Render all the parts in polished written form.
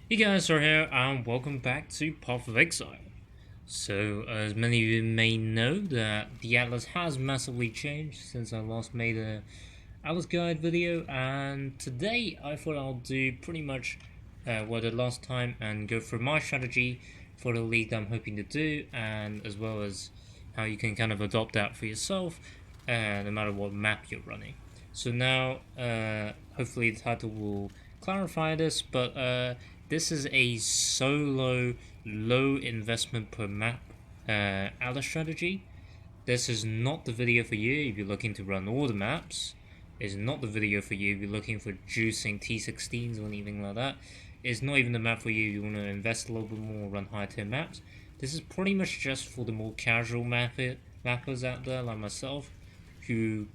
Hey guys, are here and welcome back to Path of Exile. So, as many of you may know, that the Atlas has massively changed since I last made a Atlas guide video, and today I thought I'll do pretty much what I did last time and go through my strategy for the league that I'm hoping to do, and as well as how you can kind of adopt that for yourself, no matter what map you're running. So now, hopefully the title will clarify this, but this is a solo, low investment per map Atlas strategy. This is not the video for you if you're looking to run all the maps. It's not the video for you if you're looking for juicing T16s or anything like that. It's not even the map for you if you want to invest a little bit more, run higher tier maps. This is pretty much just for the more casual mappers out there like myself who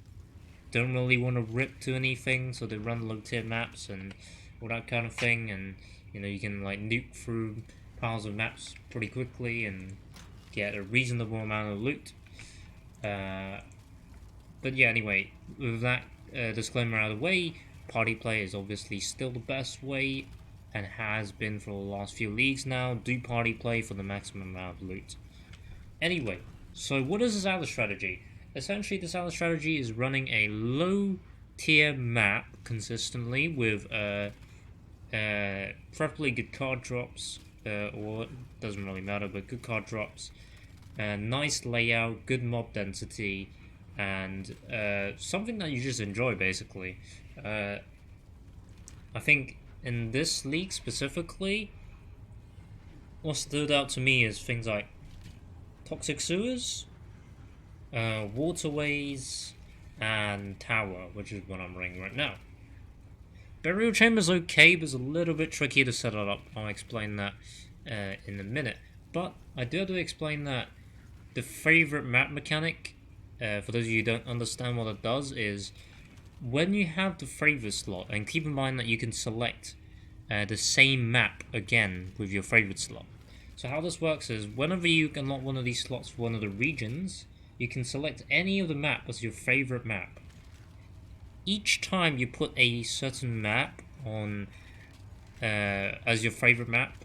don't really want to rip to anything, so they run low tier maps and all that kind of thing. And you can like nuke through piles of maps pretty quickly and get a reasonable amount of loot. But yeah, anyway, with that disclaimer out of the way, party play is obviously still the best way and has been for the last few leagues now. Do party play for the maximum amount of loot. Anyway, so what is this Atlas strategy? Essentially, this Atlas strategy is running a low tier map consistently with preferably good card drops, or doesn't really matter, but good card drops, nice layout, good mob density, and something that you just enjoy basically. I think in this league specifically, what stood out to me is things like toxic sewers, waterways, and tower, which is what I'm running right now. Burial chamber's okay, but it's a little bit tricky to set it up. I'll explain that in a minute. But I do have to explain that the favorite map mechanic, for those of you who don't understand what it does, is when you have the favorite slot, and keep in mind that you can select the same map again with your favorite slot. So how this works is whenever you unlock one of these slots for one of the regions, you can select any of the map as your favorite map. Each time you put a certain map on as your favorite map,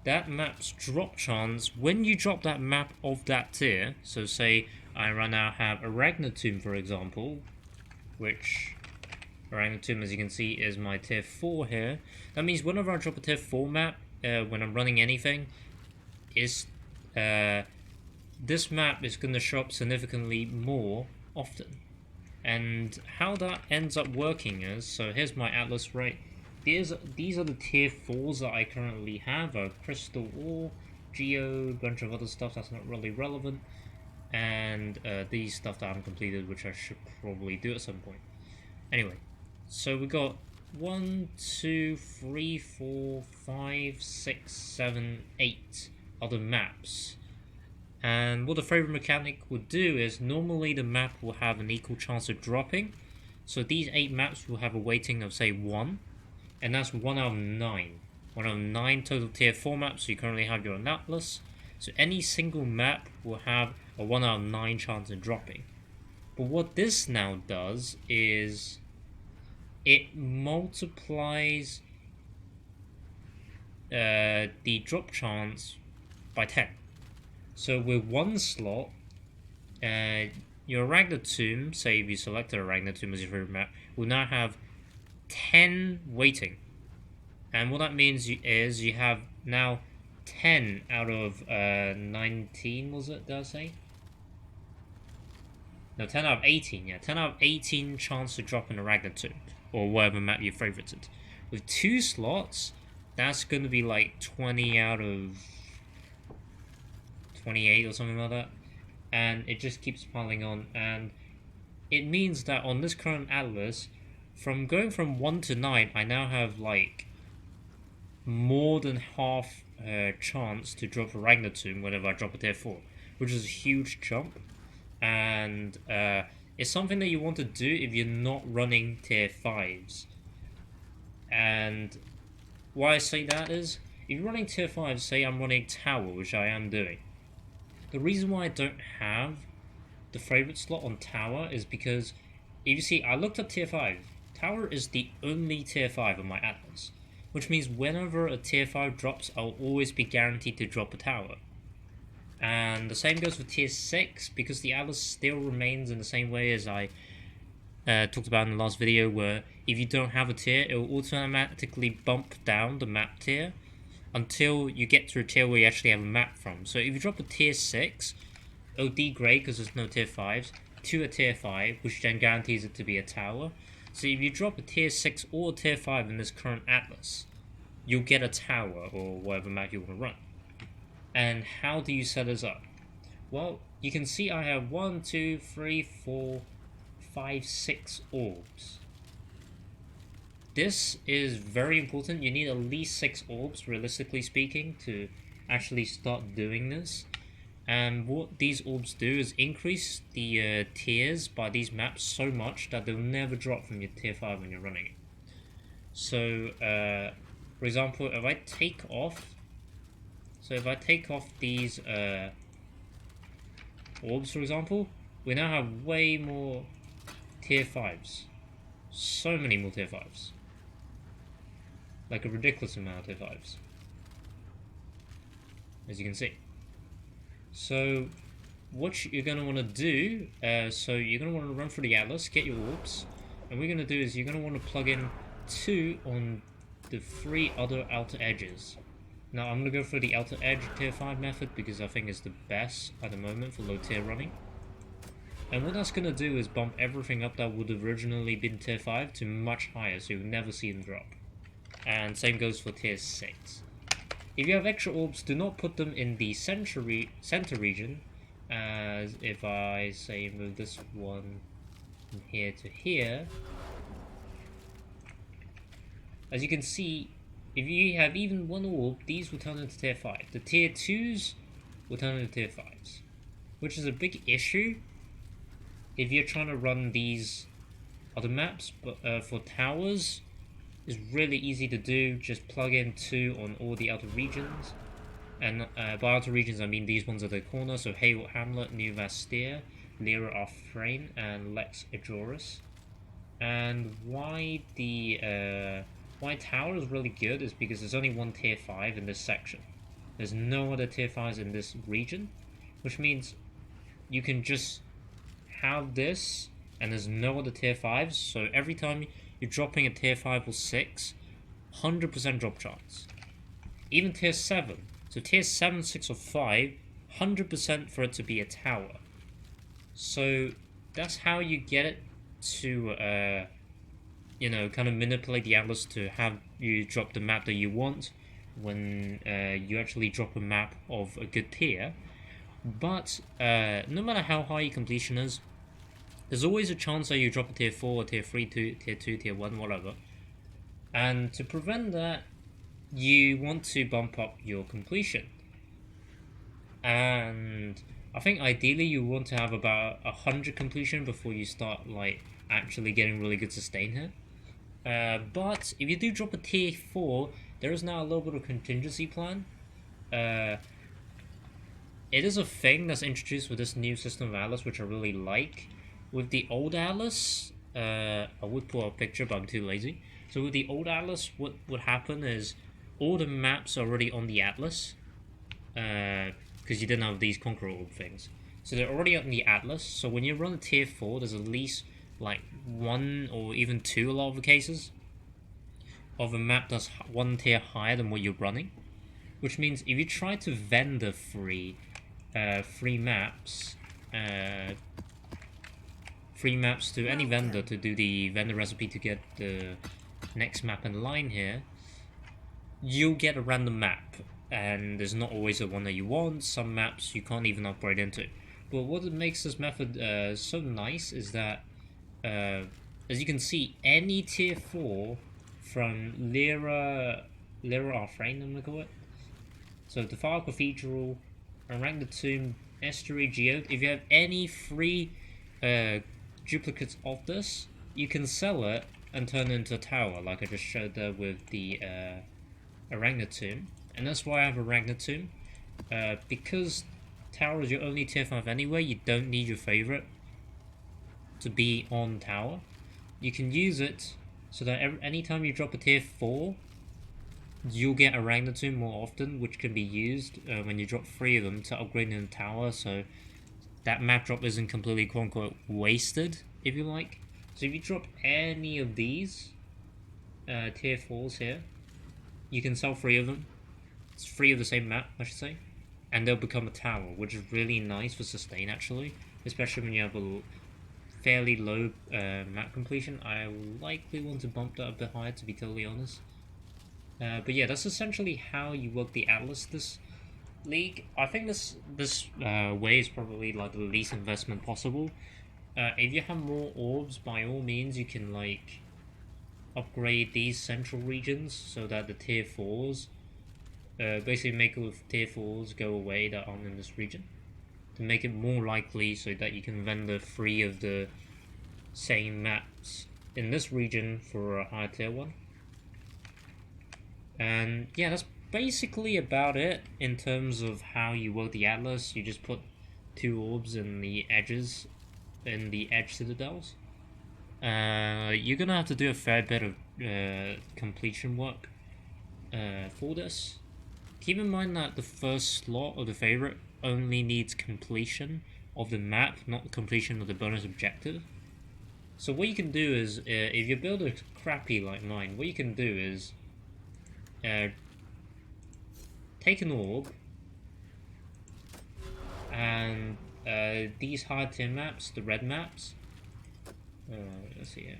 that map's drop chance, when you drop that map of that tier, so say I right now have Arachnotomb for example, which Arachnotomb, as you can see, is my tier 4 here. That means whenever I drop a tier 4 map, when I'm running anything, is this map is going to show up significantly more often. And how that ends up working is, so here's my Atlas, right? These are the tier 4s that I currently have, Crystal Ore, Geo, bunch of other stuff that's not really relevant, and these stuff that I haven't completed, which I should probably do at some point. Anyway, so we got 1, 2, 3, 4, 5, 6, 7, 8 other maps. And what the favorite mechanic would do is normally the map will have an equal chance of dropping. So these 8 maps will have a weighting of say 1, and that's 1 out of 9. 1 out of 9 total tier 4 maps, so you currently have your Atlas. So any single map will have a 1 out of 9 chance of dropping. But what this now does is it multiplies the drop chance by 10. So with one slot, your Arachnotomb, say if you selected Arachnotomb as your favorite map, will now have 10 weighting. And what that means is you have now 10 out of 19, was it, did I say? No, 10 out of 18, yeah. 10 out of 18 chance to drop an Arachnotomb, or whatever map you favorited. With 2 slots, that's going to be like 20 out of 28 or something like that. And it just keeps piling on. And it means that on this current Atlas, from going from 1 to 9, I now have like more than half chance to drop a Arachnotomb whenever I drop a tier 4, which is a huge jump. And it's something that you want to do if you're not running tier 5s. And why I say that is, if you're running tier 5, say I'm running Tower, which I am doing. The reason why I don't have the favorite slot on Tower is because, if you see, I looked at tier 5. Tower is the only tier 5 on my Atlas. which means whenever a tier 5 drops, I'll always be guaranteed to drop a tower. And the same goes for tier 6, because the Atlas still remains in the same way as I talked about in the last video, where if you don't have a tier, it will automatically bump down the map tier until you get to a tier where you actually have a map from. So if you drop a tier 6, it'll degrade because there's no tier 5s to a tier 5, which then guarantees it to be a tower. So if you drop a tier 6 or a tier 5 in this current Atlas, you'll get a tower or whatever map you want to run. And how do you set this up? Well, you can see I have 1, 2, 3, 4, 5, 6 orbs. This is very important. You need at least 6 orbs, realistically speaking, to actually start doing this. And what these orbs do is increase the tiers by these maps so much that they'll never drop from your tier 5 when you're running it. So, for example, if I take off these orbs, for example, we now have way more tier 5s. So many more tier 5s. Like a ridiculous amount of tier 5s. As you can see. So, what you're going to want to do, so you're going to want to run through the Atlas, get your orbs, and what you're going to do is you're going to want to plug in 2 on the 3 other outer edges. Now, I'm going to go for the outer edge tier 5 method because I think it's the best at the moment for low tier running. And what that's going to do is bump everything up that would have originally been tier 5 to much higher, so you'll never see them drop. And same goes for tier 6. If you have extra orbs, do not put them in the center region, as if I say move this one from here to here. As you can see, if you have even one orb, these will turn into tier 5. The tier 2s will turn into tier 5s, which is a big issue if you're trying to run these other maps. But for towers, it's really easy to do. Just plug in 2 on all the outer regions. And by outer regions, I mean these ones at the corner. So Hayward Hamlet, New Vastir, Lyra Arthrain, and Lex Ajoris. And why tower is really good is because there's only one tier 5 in this section. There's no other tier 5s in this region, which means you can just have this and there's no other tier 5s. So every time you're dropping a tier 5 or 6, 100% drop chance. Even tier 7. So tier 7, 6 or 5, 100% for it to be a tower. So that's how you get it to kind of manipulate the Atlas to have you drop the map that you want when you actually drop a map of a good tier. But no matter how high your completion is, there's always a chance that you drop a tier 4, tier 3, tier 2, tier 1, whatever. And to prevent that, you want to bump up your completion. And I think ideally you want to have about 100 completion before you start actually getting really good sustain here. But if you do drop a tier 4, there is now a little bit of contingency plan. It is a thing that's introduced with this new system of Atlas, which I really like. With the old Atlas, I would put a picture, but I'm too lazy. So with the old Atlas, what would happen is all the maps are already on the Atlas, because you didn't have these Conqueror Orb things. So they're already on the Atlas, so when you run a tier 4, there's at least 1 or even 2, a lot of the cases, of a map that's 1 tier higher than what you're running. Which means if you try to vendor free maps to any vendor to do the vendor recipe to get the next map in line here, you'll get a random map, and there's not always the one that you want. Some maps you can't even upgrade into. But what makes this method so nice is that, as you can see, any tier 4 from Lyra Arthrain, I'm gonna call it. So Defile Cathedral, Arachna Tomb, Estuary, Geode. If you have any free duplicates of this, you can sell it and turn it into a tower, like I just showed there with the Arachna Tomb. And that's why I have Arachna Tomb. Because tower is your only tier 5 anyway, you don't need your favorite to be on tower. You can use it so that anytime you drop a tier 4, you'll get Orangutan more often, which can be used when you drop 3 of them to upgrade in the tower, so that map drop isn't completely quote-unquote wasted, if you like. So if you drop any of these tier 4s here, you can sell 3 of them. It's 3 of the same map, I should say. And they'll become a tower, which is really nice for sustain, actually. Especially when you have a fairly low map completion. I likely want to bump that a bit higher, to be totally honest. But yeah, that's essentially how you work the Atlas this league. I think this way is probably like the least investment possible. If you have more orbs, by all means, you can like upgrade these central regions so that the tier 4s basically make all the tier 4s go away that aren't in this region to make it more likely so that you can render 3 of the same maps in this region for a higher tier 1. And yeah, that's basically about it in terms of how you work the Atlas. You just put 2 orbs in the edges, in the edge citadels. You're gonna have to do a fair bit of completion work for this. Keep in mind that the first slot of the favorite only needs completion of the map, not completion of the bonus objective. So what you can do is, if your build is crappy like mine, what you can do is take an orb and these hard tier maps, the red maps. Let's see here.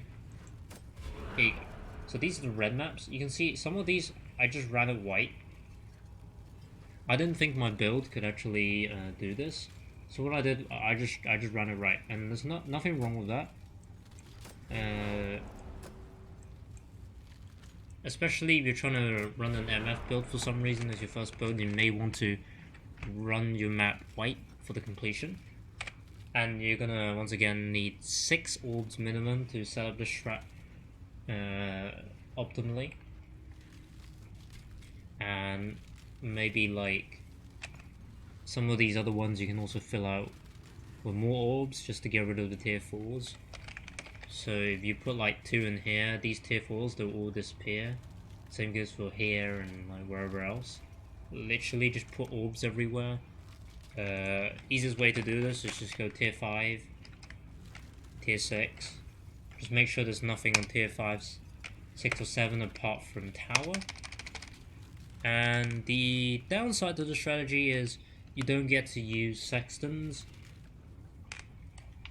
Okay, so these are the red maps. You can see some of these I just ran it white. I didn't think my build could actually do this, so what I did, I just ran it right, and there's nothing wrong with that. Especially if you're trying to run an MF build for some reason as your first build, you may want to run your map white for the completion. And you're gonna once again need 6 orbs minimum to set up the strat optimally. And maybe like some of these other ones you can also fill out with more orbs just to get rid of the tier 4s. So if you put like 2 in here, these tier 4s, they'll all disappear. Same goes for here and like wherever else. Literally just put orbs everywhere. Easiest way to do this is just go tier 5, tier 6. Just make sure there's nothing on tier 5s, 6 or 7 apart from tower. And the downside to the strategy is you don't get to use sextons.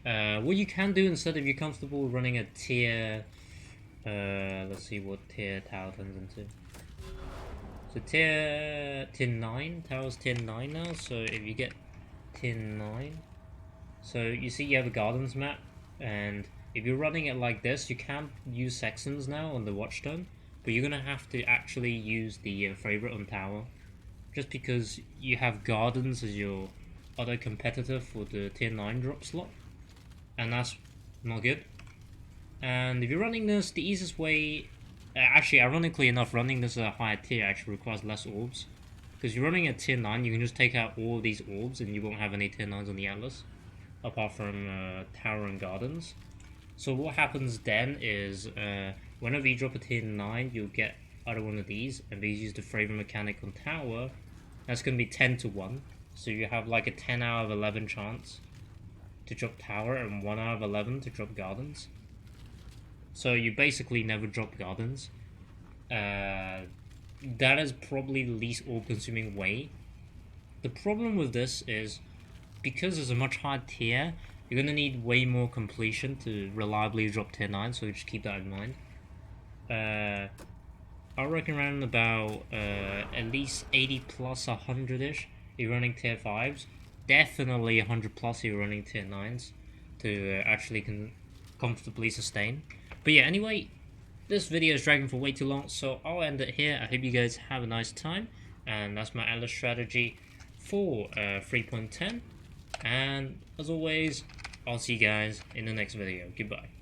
What you can do instead, if you're comfortable running a tier, let's see what tier tower turns into. So tier 9, tower's tier 9 now, so if you get tier 9, so you see you have a gardens map, and if you're running it like this, you can't use sextons now on the watchstone, but you're gonna have to actually use the favorite on tower, just because you have gardens as your other competitor for the tier 9 drop slot, and that's not good. And if you're running this, the easiest way, actually ironically enough, running this at a higher tier actually requires less orbs, because you're running at tier 9, you can just take out all of these orbs and you won't have any tier 9s on the Atlas, apart from tower and gardens. So what happens then is, whenever you drop a tier 9, you'll get either one of these, and these use the favorite mechanic on tower. That's going to be 10 to 1, so you have like a 10 out of 11 chance to drop tower and 1 out of 11 to drop gardens. So you basically never drop gardens. That is probably the least orb consuming way. The problem with this is, because there's a much higher tier, you're going to need way more completion to reliably drop tier 9, so just keep that in mind. I reckon around about at least 80 plus 100-ish if you're running tier 5s. Definitely 100 plus if you're running tier 9s to actually comfortably sustain. But yeah, anyway, this video is dragging for way too long, so I'll end it here. I hope you guys have a nice time, and that's my Atlas strategy for 3.10. And as always, I'll see you guys in the next video. Goodbye.